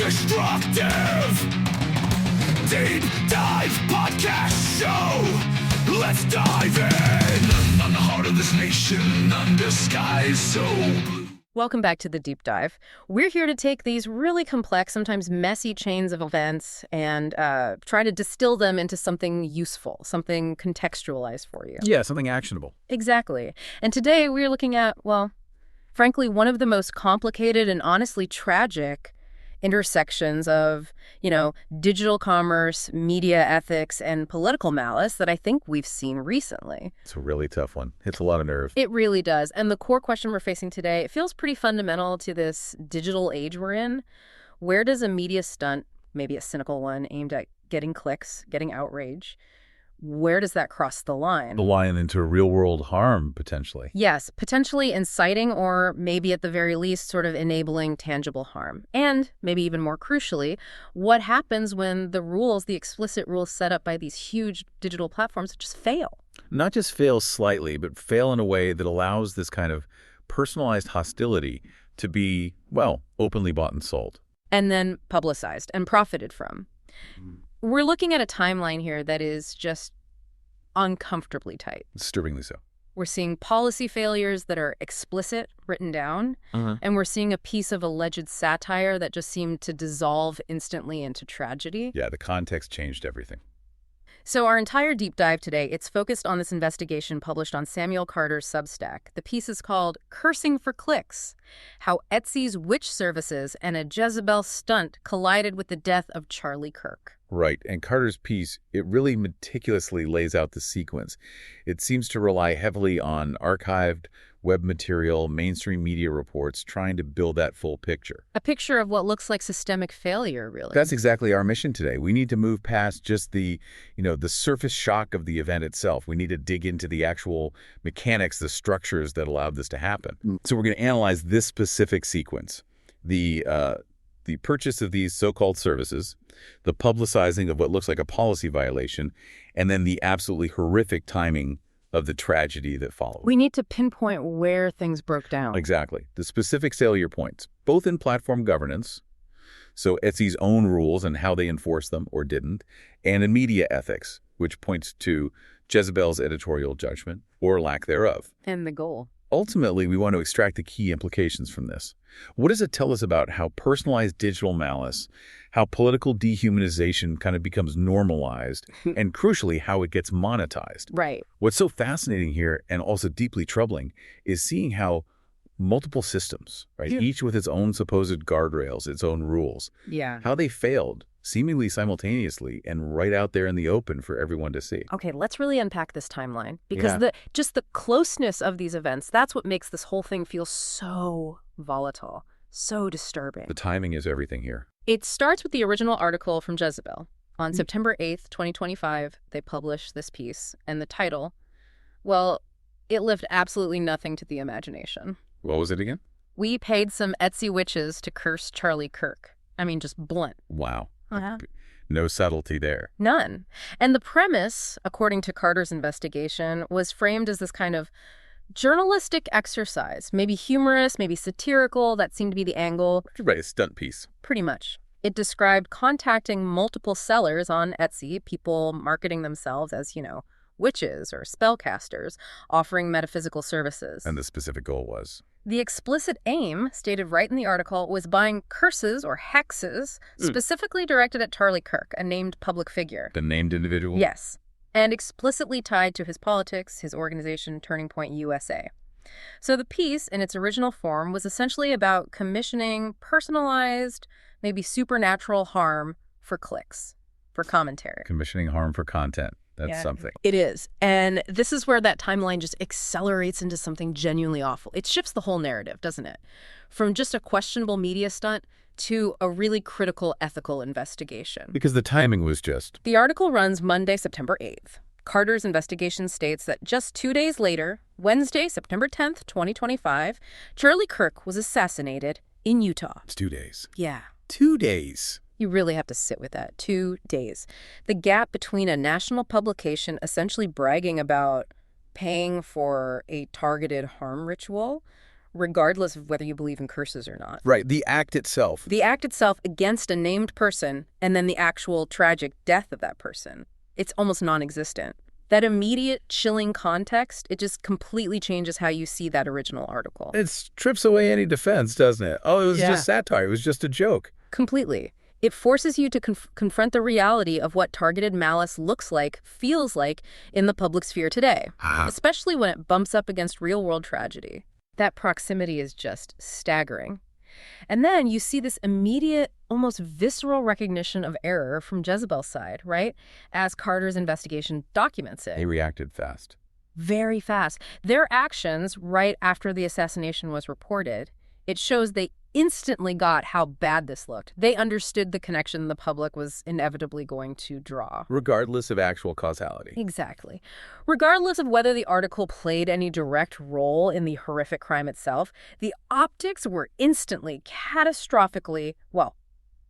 destructive deep dive podcast show. Let's dive in on the heart of this nation under skies so blue. Welcome back to the Deep Dive. We're here to take these really complex, sometimes messy chains of events and try to distill them into something useful, something contextualized for you. Yeah, something actionable. Exactly. And today we're looking at, well, frankly, one of the most complicated and honestly tragic intersections of, digital commerce, media ethics, and political malice that I think we've seen recently. It's a really tough one. Hits a lot of nerve. It really does. And the core question we're facing today, it feels pretty fundamental to this digital age we're in. Where does a media stunt, maybe a cynical one aimed at getting clicks, getting outrage, where does that cross the line? The line into real-world harm, potentially. Yes, potentially inciting or maybe at the very least sort of enabling tangible harm. And maybe even more crucially, what happens when the rules, the explicit rules set up by these huge digital platforms just fail? Not just fail slightly, but fail in a way that allows this kind of personalized hostility to be, well, openly bought and sold. And then publicized and profited from. We're looking at a timeline here that is just uncomfortably tight. Disturbingly so. We're seeing policy failures that are explicit, written down, and we're seeing a piece of alleged satire that just seemed to dissolve instantly into tragedy. Yeah, the context changed everything. So our entire deep dive today, it's focused on this investigation published on Samuel Carter's Substack. The piece is called Cursing for Clicks: How Etsy's Witch Services and a Jezebel Stunt Collided with the Death of Charlie Kirk. Right, and Carter's piece, it really meticulously lays out the sequence. It seems to rely heavily on archived web material, mainstream media reports, trying to build that full picture. A picture of what looks like systemic failure, really. That's exactly our mission today. We need to move past just the surface shock of the event itself. We need to dig into the actual mechanics, the structures that allowed this to happen. So we're going to analyze this specific sequence. The purchase of these so-called services, the publicizing of what looks like a policy violation, and then the absolutely horrific timing of the tragedy that followed. We need to pinpoint where things broke down. Exactly. The specific failure points, both in platform governance, so Etsy's own rules and how they enforce them or didn't, and in media ethics, which points to Jezebel's editorial judgment or lack thereof. And the goal. Ultimately, we want to extract the key implications from this. What does it tell us about how personalized digital malice, how political dehumanization kind of becomes normalized, and crucially, how it gets monetized? Right. What's so fascinating here and also deeply troubling is seeing how multiple systems, right, each with its own supposed guardrails, its own rules, how they failed seemingly simultaneously and right out there in the open for everyone to see. Okay, let's really unpack this timeline because the closeness of these events, that's what makes this whole thing feel so volatile, so disturbing. The timing is everything here. It starts with the original article from Jezebel. On September 8th, 2025, they published this piece, and the title, well, it left absolutely nothing to the imagination. What was it again? We paid some Etsy witches to curse Charlie Kirk. I mean, just blunt. Wow. No subtlety there. None. And the premise, according to Carter's investigation, was framed as this kind of journalistic exercise, maybe humorous, maybe satirical. That seemed to be the angle. Right, a stunt piece. Pretty much. It described contacting multiple sellers on Etsy, people marketing themselves as, witches or spellcasters, offering metaphysical services. And the specific goal was? The explicit aim, stated right in the article, was buying curses or hexes specifically directed at Charlie Kirk, a named public figure. The named individual? Yes, and explicitly tied to his politics, his organization, Turning Point USA. So the piece, in its original form, was essentially about commissioning personalized, maybe supernatural harm for clicks, for commentary. Commissioning harm for content. That's something. It is. And this is where that timeline just accelerates into something genuinely awful. It shifts the whole narrative, doesn't it? From just a questionable media stunt to a really critical ethical investigation. Because the timing was just... The article runs Monday, September 8th. Carter's investigation states that just 2 days later, Wednesday, September 10th, 2025, Charlie Kirk was assassinated in Utah. It's 2 days. Yeah. 2 days. You really have to sit with that. 2 days. The gap between a national publication essentially bragging about paying for a targeted harm ritual regardless of whether you believe in curses or not. Right, the act itself. The act itself against a named person, and then the actual tragic death of that person. It's almost non-existent. That immediate chilling context, it just completely changes how you see that original article. It strips away any defense, doesn't it? Oh, it was just satire. It was just a joke. Completely. It forces you to confront the reality of what targeted malice looks like, feels like, in the public sphere today, especially when it bumps up against real-world tragedy. That proximity is just staggering. And then you see this immediate, almost visceral recognition of error from Jezebel's side, right? As Carter's investigation documents it. They reacted fast. Very fast. Their actions right after the assassination was reported, it shows they instantly got how bad this looked. They understood the connection the public was inevitably going to draw. Regardless of actual causality. Exactly. Regardless of whether the article played any direct role in the horrific crime itself, the optics were instantly, catastrophically, well,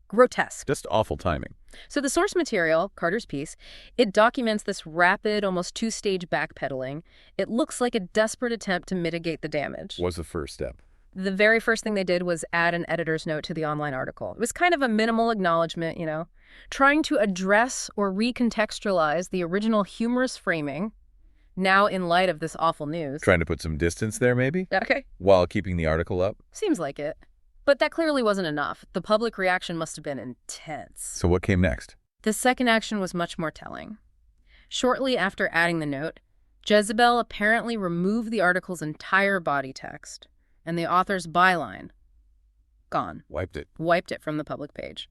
grotesque. Just awful timing. So the source material, Carter's piece, it documents this rapid, almost two-stage backpedaling. It looks like a desperate attempt to mitigate the damage. Was the first step. The very first thing they did was add an editor's note to the online article. It was kind of a minimal acknowledgement, trying to address or recontextualize the original humorous framing, now in light of this awful news. Trying to put some distance there, maybe? Okay. While keeping the article up? Seems like it. But that clearly wasn't enough. The public reaction must have been intense. So what came next? The second action was much more telling. Shortly after adding the note, Jezebel apparently removed the article's entire body text. And the author's byline, gone. Wiped it from the public page.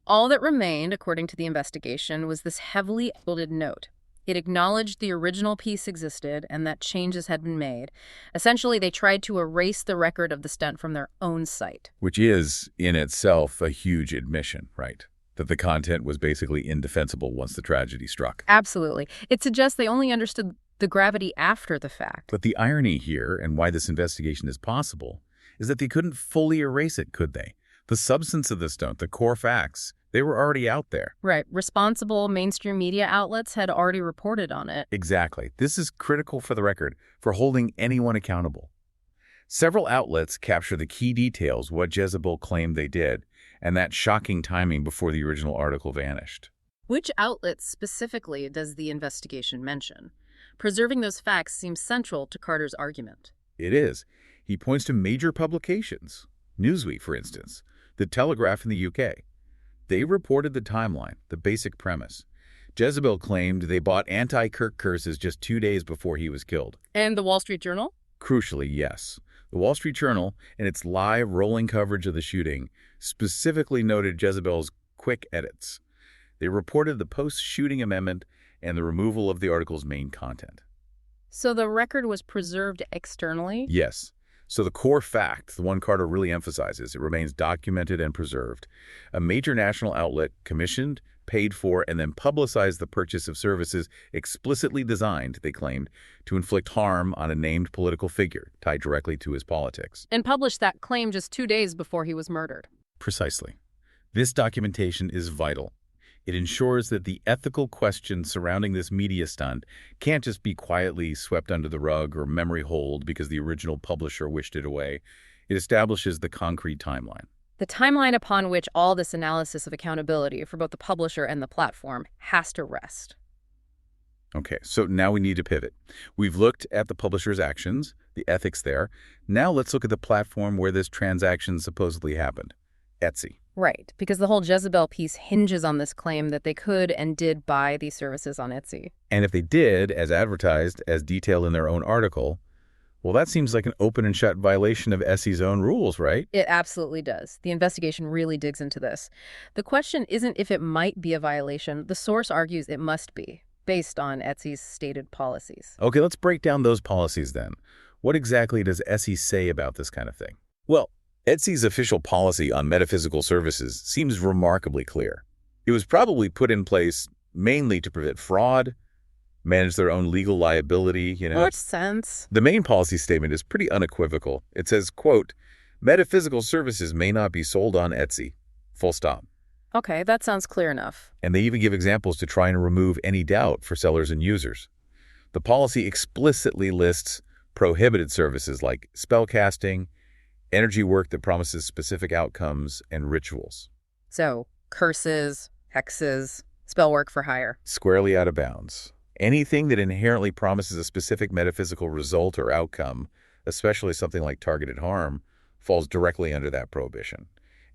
All that remained, according to the investigation, was this heavily edited note. It acknowledged the original piece existed and that changes had been made. Essentially, they tried to erase the record of the stunt from their own site. Which is, in itself, a huge admission, right? That the content was basically indefensible once the tragedy struck. Absolutely. It suggests they only understood the gravity after the fact. But the irony here, and why this investigation is possible, is that they couldn't fully erase it, could they? The substance of the stunt, the core facts, they were already out there. Right. Responsible mainstream media outlets had already reported on it. Exactly. This is critical for the record, for holding anyone accountable. Several outlets capture the key details, what Jezebel claimed they did, and that shocking timing before the original article vanished. Which outlets specifically does the investigation mention? Preserving those facts seems central to Carter's argument. It is. He points to major publications. Newsweek, for instance. The Telegraph in the UK. They reported the timeline, the basic premise. Jezebel claimed they bought anti-Kirk curses just 2 days before he was killed. And the Wall Street Journal? Crucially, yes. The Wall Street Journal, in its live rolling coverage of the shooting, specifically noted Jezebel's quick edits. They reported the post-shooting amendment and the removal of the article's main content. So the record was preserved externally? Yes. So the core fact, the one Carter really emphasizes, it remains documented and preserved. A major national outlet commissioned, paid for, and then publicized the purchase of services explicitly designed, they claimed, to inflict harm on a named political figure tied directly to his politics. And published that claim just 2 days before he was murdered. Precisely. This documentation is vital. It ensures that the ethical questions surrounding this media stunt can't just be quietly swept under the rug or memory holed because the original publisher wished it away. It establishes the concrete timeline. The timeline upon which all this analysis of accountability for both the publisher and the platform has to rest. Okay, so now we need to pivot. We've looked at the publisher's actions, the ethics there. Now let's look at the platform where this transaction supposedly happened, Etsy. Right, because the whole Jezebel piece hinges on this claim that they could and did buy these services on Etsy. And if they did, as advertised, as detailed in their own article, well, that seems like an open and shut violation of Etsy's own rules, right? It absolutely does. The investigation really digs into this. The question isn't if it might be a violation. The source argues it must be, based on Etsy's stated policies. Okay, let's break down those policies then. What exactly does Etsy say about this kind of thing? Well, Etsy's official policy on metaphysical services seems remarkably clear. It was probably put in place mainly to prevent fraud, manage their own legal liability, Makes sense. The main policy statement is pretty unequivocal. It says, quote, metaphysical services may not be sold on Etsy, full stop. Okay, that sounds clear enough. And they even give examples to try and remove any doubt for sellers and users. The policy explicitly lists prohibited services like spellcasting, energy work that promises specific outcomes, and rituals. So, curses, hexes, spell work for hire. Squarely out of bounds. Anything that inherently promises a specific metaphysical result or outcome, especially something like targeted harm, falls directly under that prohibition.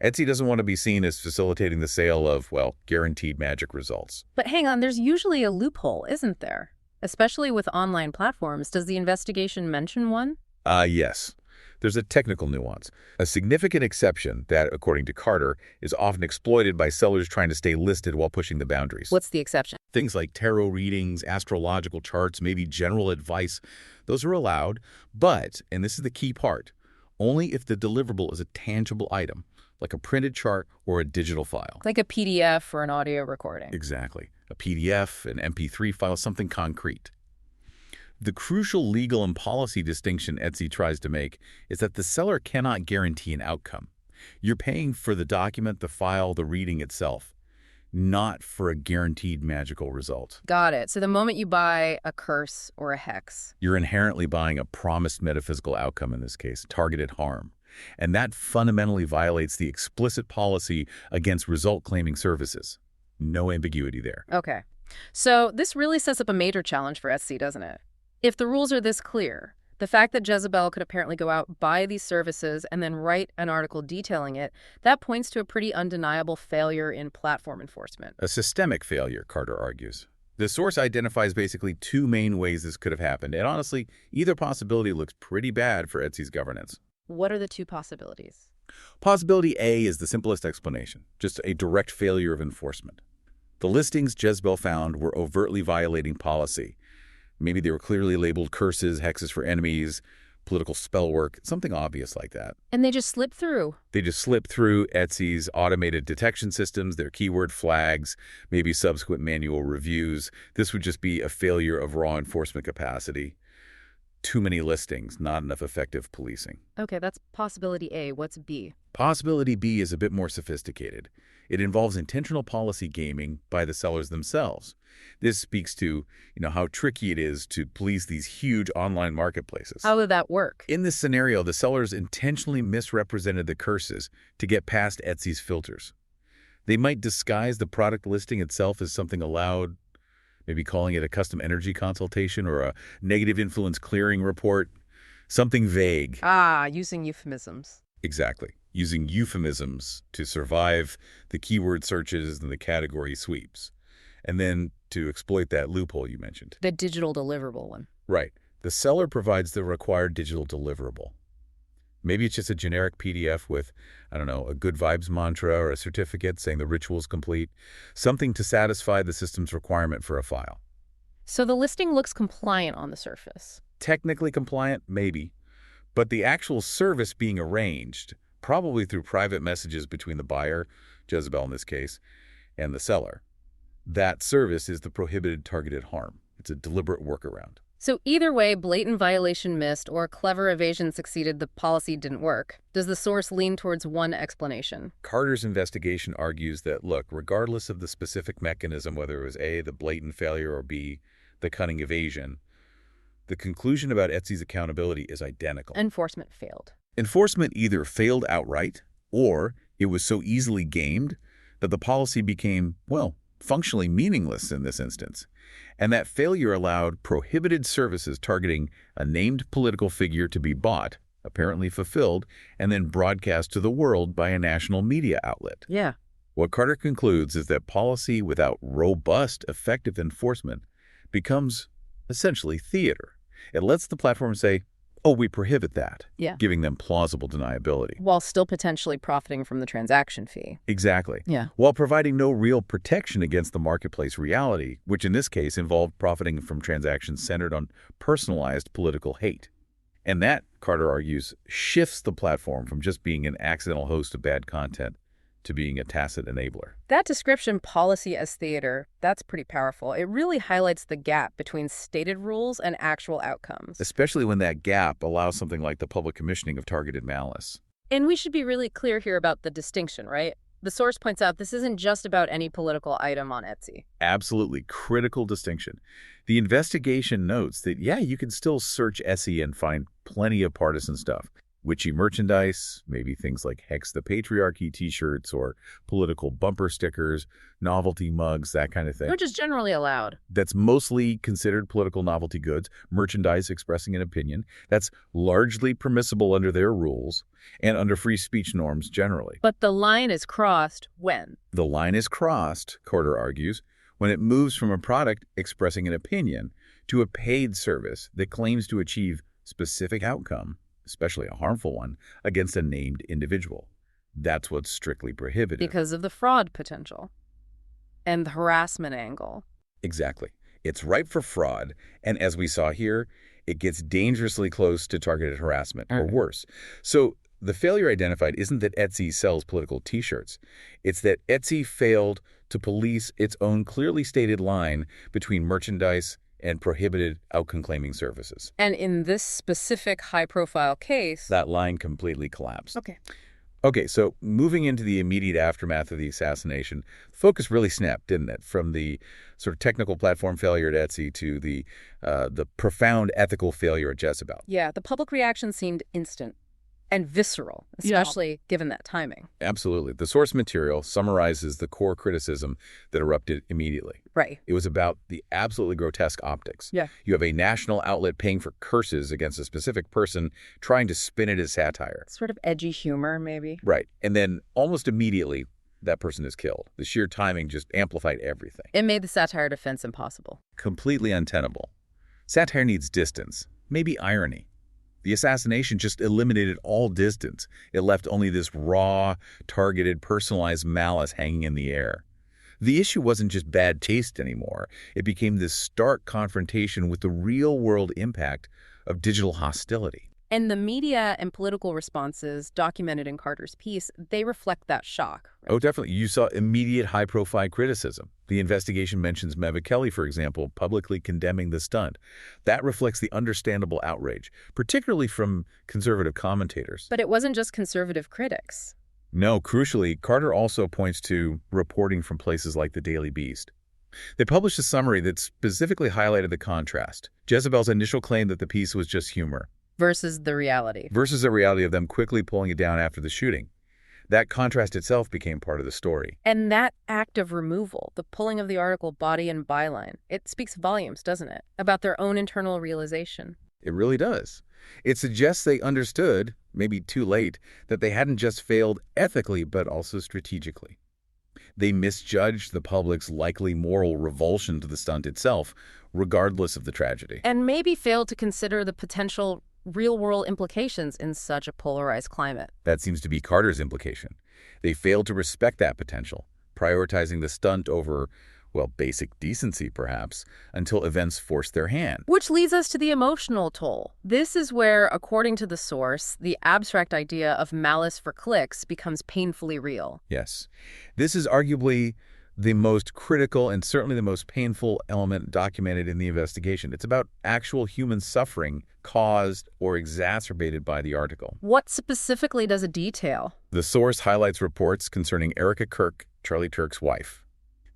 Etsy doesn't want to be seen as facilitating the sale of, well, guaranteed magic results. But hang on, there's usually a loophole, isn't there? Especially with online platforms. Does the investigation mention one? Yes. There's a technical nuance. A significant exception that, according to Carter, is often exploited by sellers trying to stay listed while pushing the boundaries. What's the exception? Things like tarot readings, astrological charts, maybe general advice, those are allowed, but, and this is the key part, only if the deliverable is a tangible item, like a printed chart or a digital file. Like a PDF or an audio recording. Exactly. A PDF, an MP3 file, something concrete. The crucial legal and policy distinction Etsy tries to make is that the seller cannot guarantee an outcome. You're paying for the document, the file, the reading itself, not for a guaranteed magical result. Got it. So the moment you buy a curse or a hex, You're inherently buying a promised metaphysical outcome in this case, targeted harm. And that fundamentally violates the explicit policy against result-claiming services. No ambiguity there. okay. So this really sets up a major challenge for Etsy, doesn't it? If the rules are this clear, the fact that Jezebel could apparently go out, buy these services, and then write an article detailing it, that points to a pretty undeniable failure in platform enforcement. A systemic failure, Carter argues. The source identifies basically two main ways this could have happened, and honestly, either possibility looks pretty bad for Etsy's governance. What are the two possibilities? Possibility A is the simplest explanation, just a direct failure of enforcement. The listings Jezebel found were overtly violating policy. Maybe they were clearly labeled curses, hexes for enemies, political spell work, something obvious like that. And they just slip through. They just slip through Etsy's automated detection systems, their keyword flags, maybe subsequent manual reviews. This would just be a failure of raw enforcement capacity. Too many listings, not enough effective policing. Okay, that's possibility A. What's B? Possibility B is a bit more sophisticated. It involves intentional policy gaming by the sellers themselves. This speaks to, how tricky it is to police these huge online marketplaces. How would that work? In this scenario, the sellers intentionally misrepresented the curses to get past Etsy's filters. They might disguise the product listing itself as something allowed, maybe calling it a custom energy consultation or a negative influence clearing report, something vague. Using euphemisms. Exactly. Using euphemisms to survive the keyword searches and the category sweeps. And then to exploit that loophole you mentioned. The digital deliverable one. Right. The seller provides the required digital deliverable. Maybe it's just a generic PDF with, a good vibes mantra or a certificate saying the ritual's complete, something to satisfy the system's requirement for a file. So the listing looks compliant on the surface. Technically compliant, maybe, but the actual service being arranged, probably through private messages between the buyer, Jezebel in this case, and the seller. That service is the prohibited targeted harm. It's a deliberate workaround. So either way, blatant violation missed or clever evasion succeeded, the policy didn't work. Does the source lean towards one explanation? Carter's investigation argues that, look, regardless of the specific mechanism, whether it was A, the blatant failure, or B, the cunning evasion, the conclusion about Etsy's accountability is identical. Enforcement failed. Enforcement either failed outright, or it was so easily gamed that the policy became, functionally meaningless in this instance. And that failure allowed prohibited services targeting a named political figure to be bought, apparently fulfilled, and then broadcast to the world by a national media outlet. Yeah. What Carter concludes is that policy without robust, effective enforcement becomes essentially theater. It lets the platform say, we prohibit that, giving them plausible deniability. While still potentially profiting from the transaction fee. Exactly. Yeah. While providing no real protection against the marketplace reality, which in this case involved profiting from transactions centered on personalized political hate. And that, Carter argues, shifts the platform from just being an accidental host of bad content to being a tacit enabler. That description, policy as theater, that's pretty powerful. It really highlights the gap between stated rules and actual outcomes. Especially when that gap allows something like the public commissioning of targeted malice. And we should be really clear here about the distinction, right? The source points out this isn't just about any political item on Etsy. Absolutely critical distinction. The investigation notes that, yeah, you can still search Etsy and find plenty of partisan stuff. Witchy merchandise, maybe things like Hex the Patriarchy t-shirts or political bumper stickers, novelty mugs, that kind of thing. Which is generally allowed. That's mostly considered political novelty goods, merchandise expressing an opinion. That's largely permissible under their rules and under free speech norms generally. But the line is crossed when? The line is crossed, Carter argues, when it moves from a product expressing an opinion to a paid service that claims to achieve specific outcome, especially a harmful one, against a named individual. That's what's strictly prohibited. Because of the fraud potential and the harassment angle. Exactly. It's ripe for fraud, and as we saw here, it gets dangerously close to targeted harassment, or worse. So the failure identified isn't that Etsy sells political t-shirts. It's that Etsy failed to police its own clearly stated line between merchandise and prohibited outcome-claiming services. And in this specific high-profile case... that line completely collapsed. Okay, so moving into the immediate aftermath of the assassination, focus really snapped, didn't it? From the sort of technical platform failure at Etsy to the profound ethical failure at Jezebel. Yeah, the public reaction seemed instant and visceral, especially given that timing. Absolutely. The source material summarizes the core criticism that erupted immediately. Right. It was about the absolutely grotesque optics. Yeah. You have a national outlet paying for curses against a specific person, trying to spin it as satire. Sort of edgy humor, maybe. Right. And then almost immediately, that person is killed. The sheer timing just amplified everything. It made the satire defense impossible. Completely untenable. Satire needs distance, maybe irony. The assassination just eliminated all distance. It left only this raw, targeted, personalized malice hanging in the air. The issue wasn't just bad taste anymore. It became this stark confrontation with the real-world impact of digital hostility. And the media and political responses documented in Carter's piece, they reflect that shock. Right? Oh, definitely. You saw immediate high-profile criticism. The investigation mentions Meva Kelly, for example, publicly condemning the stunt. That reflects the understandable outrage, particularly from conservative commentators. But it wasn't just conservative critics. No, crucially, Carter also points to reporting from places like the Daily Beast. They published a summary that specifically highlighted the contrast. Jezebel's initial claim that the piece was just humor. Versus the reality. Versus the reality of them quickly pulling it down after the shooting. That contrast itself became part of the story. And that act of removal, the pulling of the article body and byline, it speaks volumes, doesn't it? About their own internal realization. It really does. It suggests they understood, maybe too late, that they hadn't just failed ethically, but also strategically. They misjudged the public's likely moral revulsion to the stunt itself, regardless of the tragedy. And maybe failed to consider the potential real-world implications in such a polarized climate. That seems to be Carter's implication. They failed to respect that potential, prioritizing the stunt over, well, basic decency, perhaps, until events forced their hand. Which leads us to the emotional toll. This is where, according to the source, the abstract idea of malice for clicks becomes painfully real. Yes. This is arguably the most critical and certainly the most painful element documented in the investigation. It's about actual human suffering caused or exacerbated by the article. What specifically does it detail? The source highlights reports concerning Erica Kirk, Charlie Kirk's wife.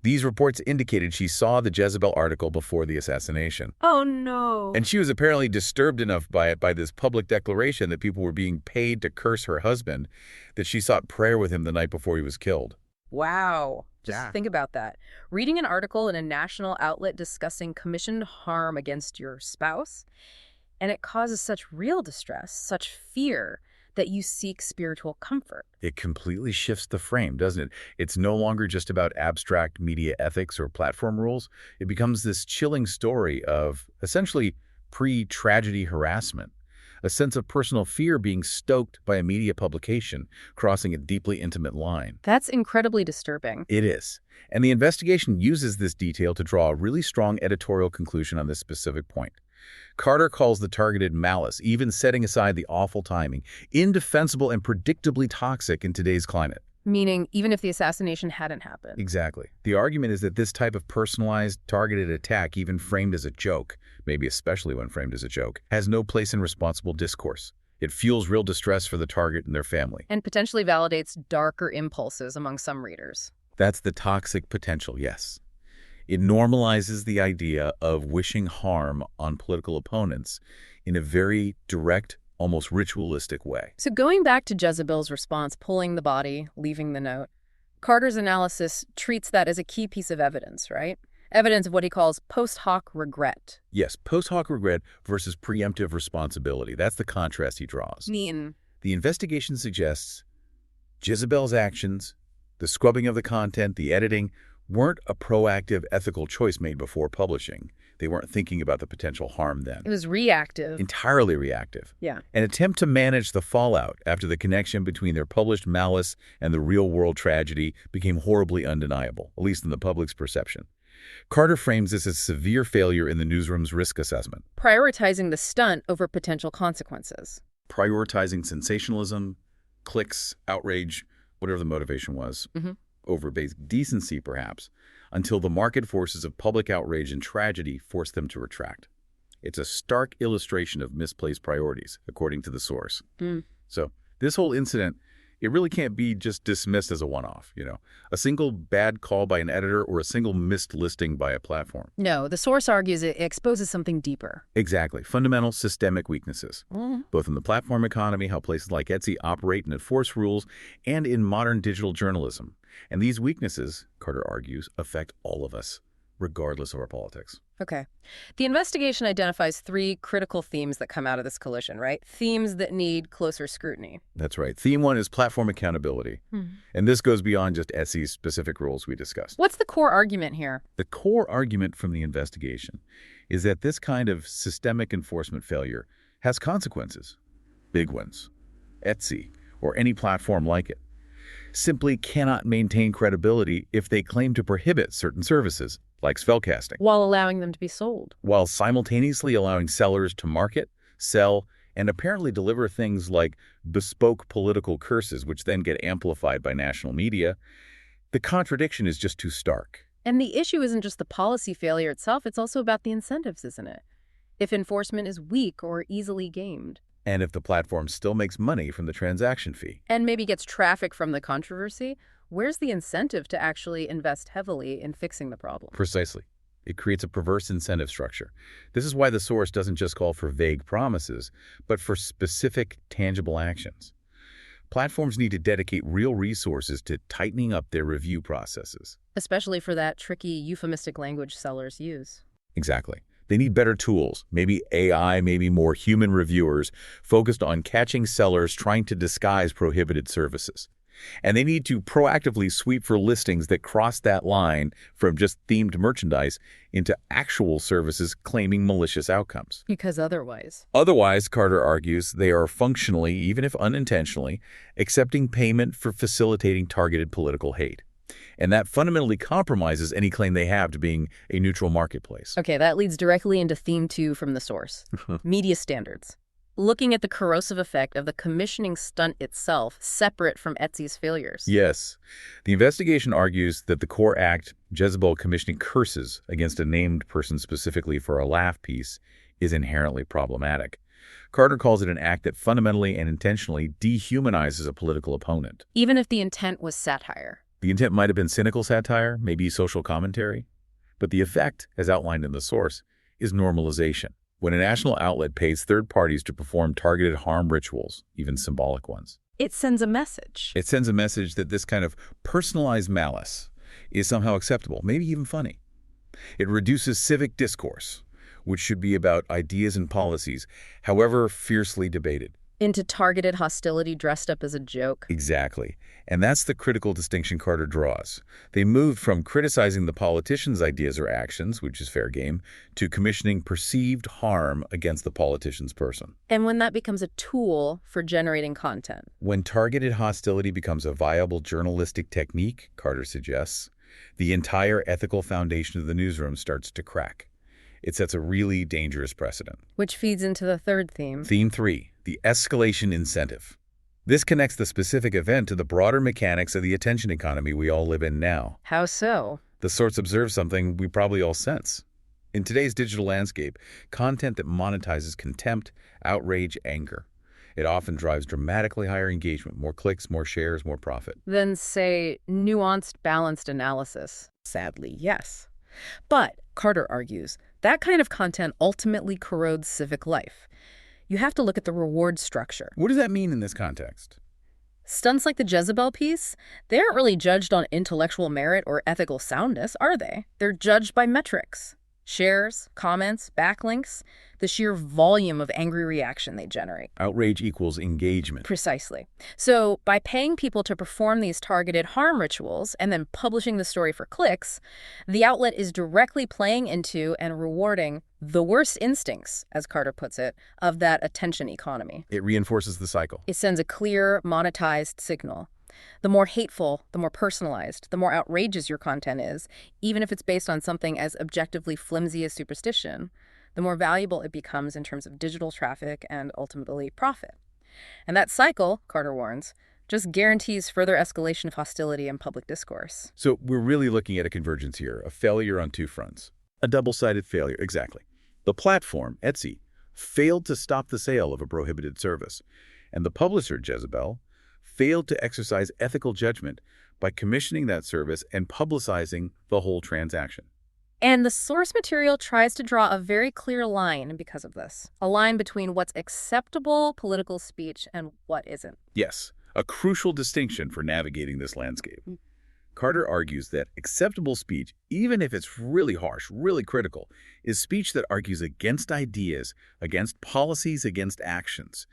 These reports indicated she saw the Jezebel article before the assassination. Oh, no. And she was apparently disturbed enough by it, by this public declaration that people were being paid to curse her husband, that she sought prayer with him the night before he was killed. Wow. Just think about that. Reading an article in a national outlet discussing commissioned harm against your spouse, and it causes such real distress, such fear, that you seek spiritual comfort. It completely shifts the frame, doesn't it? It's no longer just about abstract media ethics or platform rules. It becomes this chilling story of essentially pre-tragedy harassment, a sense of personal fear being stoked by a media publication, crossing a deeply intimate line. That's incredibly disturbing. It is. And the investigation uses this detail to draw a really strong editorial conclusion on this specific point. Carter calls the targeted malice, even setting aside the awful timing, indefensible and predictably toxic in today's climate. Meaning, even if the assassination hadn't happened. Exactly. The argument is that this type of personalized, targeted attack, even framed as a joke, maybe especially when framed as a joke, has no place in responsible discourse. It fuels real distress for the target and their family. And potentially validates darker impulses among some readers. That's the toxic potential, yes. It normalizes the idea of wishing harm on political opponents in a very direct, almost ritualistic way. So going back to Jezebel's response, pulling the body, leaving the note, Carter's analysis treats that as a key piece of evidence, right? Evidence of what he calls post hoc regret. Yes, post hoc regret versus preemptive responsibility. That's the contrast he draws. Mean. The investigation suggests Jezebel's actions, the scrubbing of the content, the editing, weren't a proactive ethical choice made before publishing. They weren't thinking about the potential harm then. It was reactive. Entirely reactive. Yeah. An attempt to manage the fallout after the connection between their published malice and the real-world tragedy became horribly undeniable, at least in the public's perception. Carter frames this as severe failure in the newsroom's risk assessment. Prioritizing the stunt over potential consequences. Prioritizing sensationalism, clicks, outrage, whatever the motivation was, over basic decency perhaps, until the market forces of public outrage and tragedy forced them to retract. It's a stark illustration of misplaced priorities, according to the source. So this whole incident, it really can't be just dismissed as a one-off, a single bad call by an editor or a single missed listing by a platform. No, the source argues it exposes something deeper. Exactly. Fundamental systemic weaknesses, both in the platform economy, how places like Etsy operate and enforce rules, and in modern digital journalism. And these weaknesses, Carter argues, affect all of us, regardless of our politics. Okay. The investigation identifies 3 critical themes that come out of this collision, right? Themes that need closer scrutiny. That's right. Theme 1 is platform accountability. And this goes beyond just Etsy's specific rules we discussed. What's the core argument here? The core argument from the investigation is that this kind of systemic enforcement failure has consequences. Big ones. Etsy, or any platform like it, simply cannot maintain credibility if they claim to prohibit certain services, like spellcasting, While allowing them to be sold. while simultaneously allowing sellers to market, sell, and apparently deliver things like bespoke political curses, which then get amplified by national media. The contradiction is just too stark. And the issue isn't just the policy failure itself, it's also about the incentives, isn't it? If enforcement is weak or easily gamed. And if the platform still makes money from the transaction fee. And maybe gets traffic from the controversy, where's the incentive to actually invest heavily in fixing the problem? Precisely. It creates a perverse incentive structure. This is why the source doesn't just call for vague promises, but for specific, tangible actions. Platforms need to dedicate real resources to tightening up their review processes. Especially for that tricky euphemistic language sellers use. Exactly. They need better tools, maybe AI, maybe more human reviewers focused on catching sellers trying to disguise prohibited services. And they need to proactively sweep for listings that cross that line from just themed merchandise into actual services claiming malicious outcomes. Because otherwise. Otherwise, Carter argues, they are functionally, even if unintentionally, accepting payment for facilitating targeted political hate. And that fundamentally compromises any claim they have to being a neutral marketplace. Okay, that leads directly into theme 2 from the source. Media standards. Looking at the corrosive effect of the commissioning stunt itself, separate from Etsy's failures. Yes. The investigation argues that the core act, Jezebel commissioning curses against a named person specifically for a laugh piece, is inherently problematic. Carter calls it an act that fundamentally and intentionally dehumanizes a political opponent. Even if the intent was satire. The intent might have been cynical satire, maybe social commentary. But the effect, as outlined in the source, is normalization. When a national outlet pays third parties to perform targeted harm rituals, even symbolic ones. It sends a message. It sends a message that this kind of personalized malice is somehow acceptable, maybe even funny. It reduces civic discourse, which should be about ideas and policies, however fiercely debated. Into targeted hostility dressed up as a joke. Exactly. And that's the critical distinction Carter draws. They moved from criticizing the politician's ideas or actions, which is fair game, to commissioning perceived harm against the politician's person. And when that becomes a tool for generating content. When targeted hostility becomes a viable journalistic technique, Carter suggests, the entire ethical foundation of the newsroom starts to crack. It sets a really dangerous precedent. Which feeds into the third theme. Theme 3, the escalation incentive. This connects the specific event to the broader mechanics of the attention economy we all live in now. How so? The source observes something we probably all sense. In today's digital landscape, content that monetizes contempt, outrage, anger, It often drives dramatically higher engagement, more clicks, more shares, more profit. Then say nuanced, balanced analysis. Sadly, yes. But, Carter argues, that kind of content ultimately corrodes civic life. You have to look at the reward structure. What does that mean in this context? Stunts like the Jezebel piece, they aren't really judged on intellectual merit or ethical soundness, are they? They're judged by metrics. Shares, comments, backlinks, the sheer volume of angry reaction they generate. Outrage equals engagement. Precisely. So by paying people to perform these targeted harm rituals and then publishing the story for clicks, the outlet is directly playing into and rewarding the worst instincts, as Carter puts it, of that attention economy. It reinforces the cycle. It sends a clear, monetized signal. The more hateful, the more personalized, the more outrageous your content is, even if it's based on something as objectively flimsy as superstition, the more valuable it becomes in terms of digital traffic and ultimately profit. And that cycle, Carter warns, just guarantees further escalation of hostility and public discourse. So we're really looking at a convergence here, a failure on two fronts. A double-sided failure, exactly. The platform, Etsy, failed to stop the sale of a prohibited service, and the publisher, Jezebel, failed to exercise ethical judgment by commissioning that service and publicizing the whole transaction. And the source material tries to draw a very clear line because of this, a line between what's acceptable political speech and what isn't. Yes, a crucial distinction for navigating this landscape. Carter argues that acceptable speech, even if it's really harsh, really critical, is speech that argues against ideas, against policies, against actions.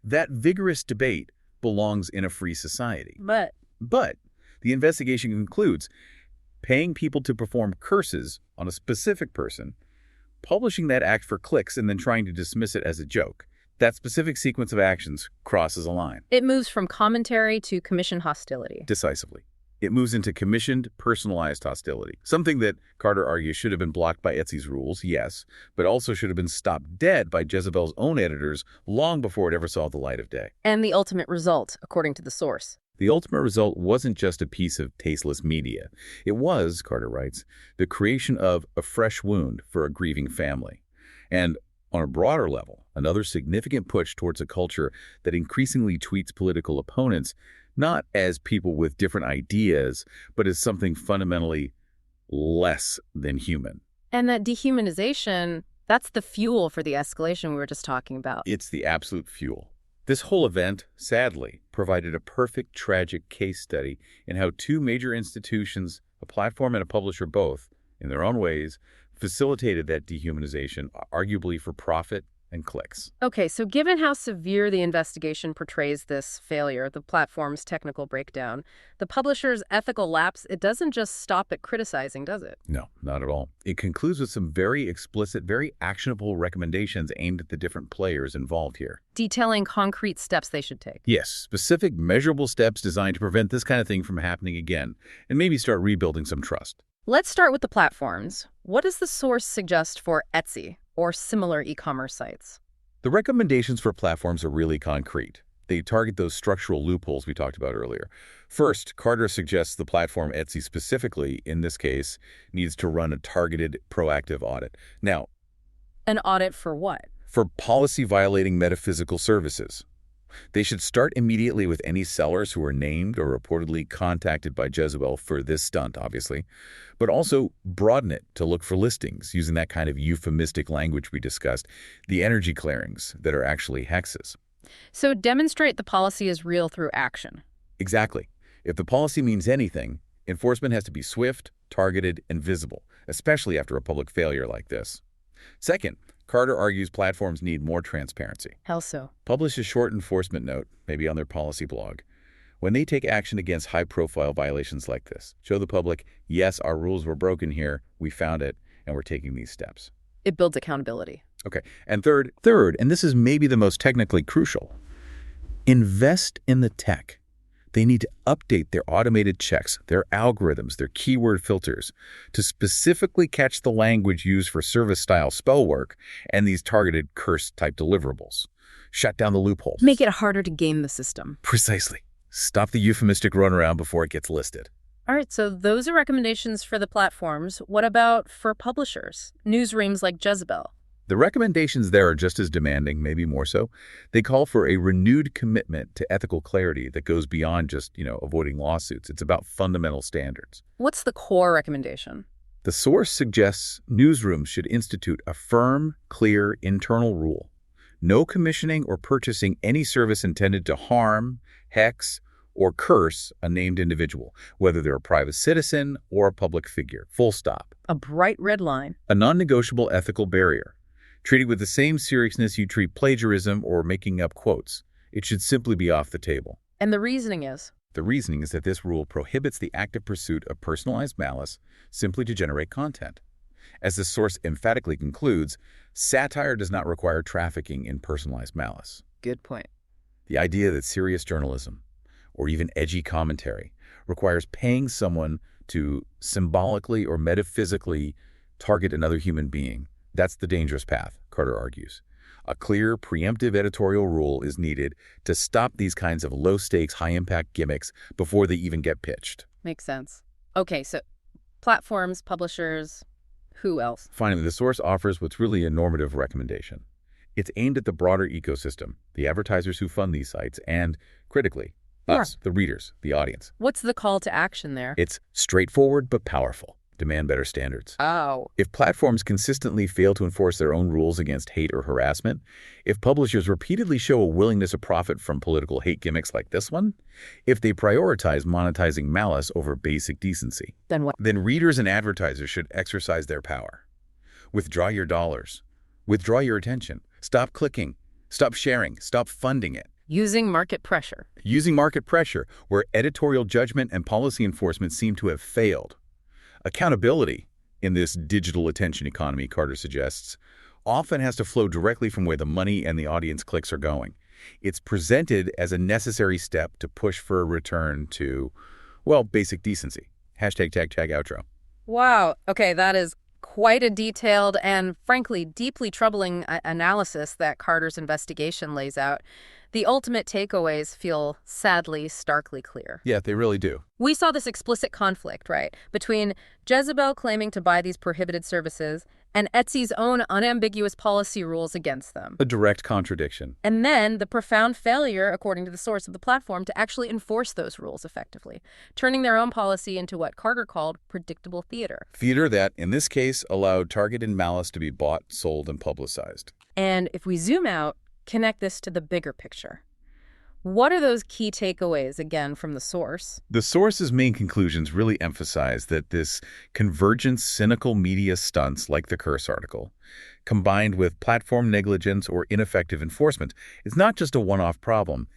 That vigorous debate belongs in a free society. But the investigation concludes paying people to perform curses on a specific person, publishing that act for clicks, and then trying to dismiss it as a joke. That specific sequence of actions crosses a line. it moves from commentary to commission hostility. Decisively. It moves into commissioned, personalized hostility, something that Carter argues should have been blocked by Etsy's rules, yes, but also should have been stopped dead by Jezebel's own editors long before it ever saw the light of day. And the ultimate result, according to the source. The ultimate result wasn't just a piece of tasteless media. It was, Carter writes, the creation of a fresh wound for a grieving family. And on a broader level, another significant push towards a culture that increasingly treats political opponents not as people with different ideas, but as something fundamentally less than human. And that dehumanization, that's the fuel for the escalation we were just talking about. It's the absolute fuel. This whole event, sadly, provided a perfect, tragic case study in how two major institutions, a platform and a publisher both, in their own ways, facilitated that dehumanization, arguably for profit and clicks. Okay, so given how severe the investigation portrays this failure, the platform's technical breakdown, the publisher's ethical lapse, it doesn't just stop at criticizing, does it? No, not at all. It concludes with some very explicit, very actionable recommendations aimed at the different players involved here. Detailing concrete steps they should take. Yes, specific, measurable steps designed to prevent this kind of thing from happening again, and maybe start rebuilding some trust. Let's start with the platforms. What does the source suggest for Etsy or similar e-commerce sites? The recommendations for platforms are really concrete. They target those structural loopholes we talked about earlier. First, Carter suggests the platform Etsy specifically, in this case, needs to run a targeted, proactive audit. Now, An audit for what? for policy-violating metaphysical services. They should start immediately with any sellers who are named or reportedly contacted by Jezebel for this stunt, obviously, but also broaden it to look for listings using that kind of euphemistic language we discussed, the energy clearings that are actually hexes. So demonstrate the policy is real through action. Exactly. If the policy means anything, enforcement has to be swift, targeted, and visible, especially after a public failure like this. Second, Carter argues platforms need more transparency. How so? Publish a short enforcement note, maybe on their policy blog. When they take action against high-profile violations like this, show the public, yes, our rules were broken here, we found it, and we're taking these steps. It builds accountability. Okay, and third, and this is maybe the most technically crucial, invest in the tech. They need to update their automated checks, their algorithms, their keyword filters to specifically catch the language used for service-style spell work and these targeted curse-type deliverables. Shut down the loopholes. Make it harder to game the system. Precisely. Stop the euphemistic runaround before it gets listed. All right, so those are recommendations for the platforms. What about for publishers? Newsrooms like Jezebel. The recommendations there are just as demanding, maybe more so. They call for a renewed commitment to ethical clarity that goes beyond just, avoiding lawsuits. It's about fundamental standards. What's the core recommendation? The source suggests newsrooms should institute a firm, clear internal rule. No commissioning or purchasing any service intended to harm, hex, or curse a named individual, whether they're a private citizen or a public figure. Full stop. A bright red line. A non-negotiable ethical barrier. Treated with the same seriousness you treat plagiarism or making up quotes. It should simply be off the table. And the reasoning is? The reasoning is that this rule prohibits the active pursuit of personalized malice simply to generate content. As the source emphatically concludes, satire does not require trafficking in personalized malice. Good point. The idea that serious journalism, or even edgy commentary, requires paying someone to symbolically or metaphysically target another human being, that's the dangerous path, Carter argues. A clear, preemptive editorial rule is needed to stop these kinds of low-stakes, high-impact gimmicks before they even get pitched. Makes sense. Okay, so platforms, publishers, who else? Finally, the source offers what's really a normative recommendation. It's aimed at the broader ecosystem, the advertisers who fund these sites, and, critically, us, the readers, the audience. What's the call to action there? It's straightforward but powerful. Demand better standards. Oh. If platforms consistently fail to enforce their own rules against hate or harassment, if publishers repeatedly show a willingness to profit from political hate gimmicks like this one, if they prioritize monetizing malice over basic decency, Then what? then readers and advertisers should exercise their power. Withdraw your dollars. Withdraw your attention. Stop clicking. Stop sharing. Stop funding it. Using market pressure. Using market pressure where editorial judgment and policy enforcement seem to have failed. Accountability, in this digital attention economy, Carter suggests, often has to flow directly from where the money and the audience clicks are going. It's presented as a necessary step to push for a return to, well, basic decency. Hashtag tag outro. Wow. Okay, that is quite a detailed and, frankly, deeply troubling analysis that Carter's investigation lays out. The ultimate takeaways feel sadly, starkly clear. Yeah, they really do. We saw this explicit conflict, right, between Jezebel claiming to buy these prohibited services and Etsy's own unambiguous policy rules against them. A direct contradiction. And then the profound failure, according to the source of the platform, to actually enforce those rules effectively, turning their own policy into what Carter called predictable theater. Theater that, in this case, allowed targeted malice to be bought, sold, and publicized. And if we zoom out, connect this to the bigger picture. What are those key takeaways, again, from the source? The source's main conclusions really emphasize that this convergent, cynical media stunts, like the Curse article, combined with platform negligence or ineffective enforcement, is not just a one-off problem.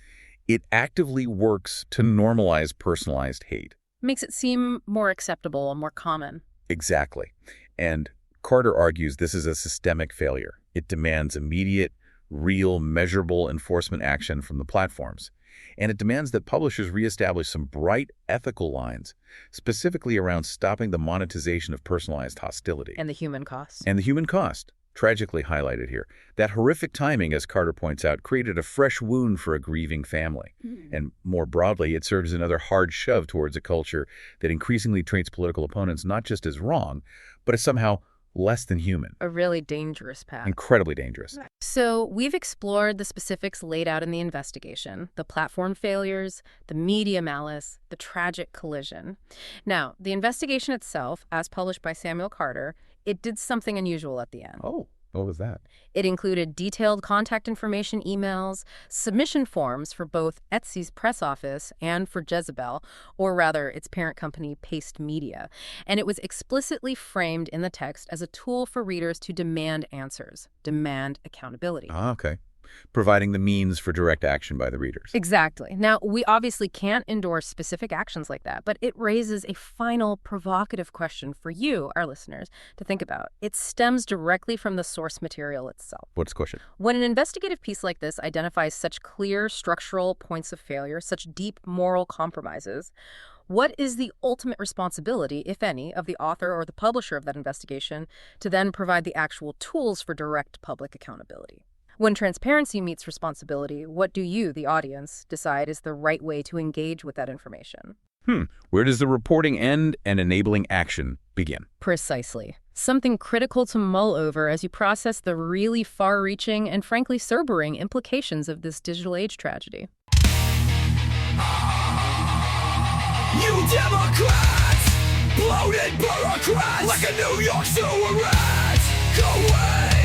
It actively works to normalize personalized hate. Makes it seem more acceptable and more common. Exactly. And Carter argues this is a systemic failure. It demands immediate, real, measurable enforcement action from the platforms. And it demands that publishers reestablish some bright ethical lines, specifically around stopping the monetization of personalized hostility. And the human cost. And the human cost, tragically highlighted here. That horrific timing, as Carter points out, created a fresh wound for a grieving family. And more broadly, it serves as another hard shove towards a culture that increasingly treats political opponents not just as wrong, but as somehow less than human. A really dangerous path. Incredibly dangerous. So we've explored the specifics laid out in the investigation, the platform failures, the media malice, the tragic collision. Now, the investigation itself, as published by Samuel Carter, it did something unusual at the end. Oh, what was that? It included detailed contact information emails, submission forms for both Etsy's press office and for Jezebel, or rather its parent company, Paste Media. And it was explicitly framed in the text as a tool for readers to demand answers, demand accountability. Ah, okay. Providing the means for direct action by the readers. Exactly. Now, we obviously can't endorse specific actions like that, but it raises a final provocative question for you, our listeners, to think about. It stems directly from the source material itself. What's the question? When an investigative piece like this identifies such clear structural points of failure, such deep moral compromises, what is the ultimate responsibility, if any, of the author or the publisher of that investigation to then provide the actual tools for direct public accountability? When transparency meets responsibility, what do you, the audience, decide is the right way to engage with that information? Where does the reporting end and enabling action begin? Precisely. Something critical to mull over as you process the really far-reaching and frankly sobering implications of this digital age tragedy. You Democrats, bloated bureaucrats, like a New York sewer rat. Go away.